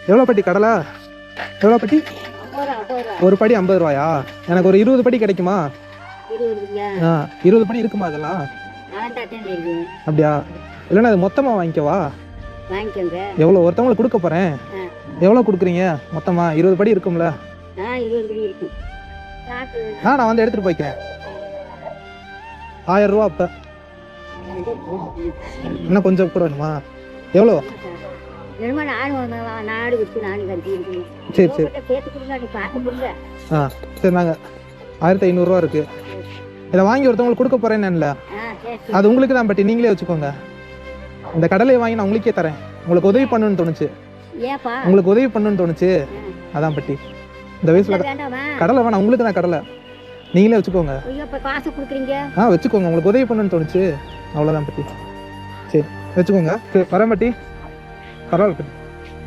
எவ்வளோ பட்டி கடலை? எவ்வளோ பட்டி? ஒரு படி 50 ரூபாயா? எனக்கு ஒரு 20 படி கிடைக்குமா? 20 படி இருக்குமா அதெல்லாம்? அப்படியா? இல்லைன்னா அது மொத்தமாக வாங்கிக்கவா? எவ்வளோ ஒருத்தவங்களுக்கு கொடுக்க போகிறேன். எவ்வளோ கொடுக்குறீங்க மொத்தமாக? 20 படி இருக்கும்ல? நான் வந்து எடுத்துகிட்டு போய்க்கிறேன். 1000 ரூபா. அப்போ இன்னும் கொஞ்சம் கூட வேணுமா? எவ்வளோ? சரி சரி. சரி, நாங்கள் 1500 ரூபா இருக்குது. இதை வாங்கி ஒருத்தவங்களுக்கு கொடுக்க போகிறேன்னு. அது உங்களுக்கு தான் பட்டி, நீங்களே வச்சுக்கோங்க. இந்த கடலையை வாங்கி நான் உங்களுக்கே தரேன். உங்களுக்கு உதவி பண்ணணும்னு தோணுச்சு. உங்களுக்கு உதவி பண்ணணும்னு தோணுச்சு, அதான் பட்டி. இந்த வயசில் கடலை வேணாம், உங்களுக்கு தான் கடலை, நீங்களே வச்சுக்கோங்க. வச்சுக்கோங்க, உங்களுக்கு உதவி பண்ணணும்னு தோணுச்சு, அவ்வளோதான் பட்டி. சரி வச்சுக்கோங்க. வரேன் பட்டி. பரவாயில்ல பட்டி.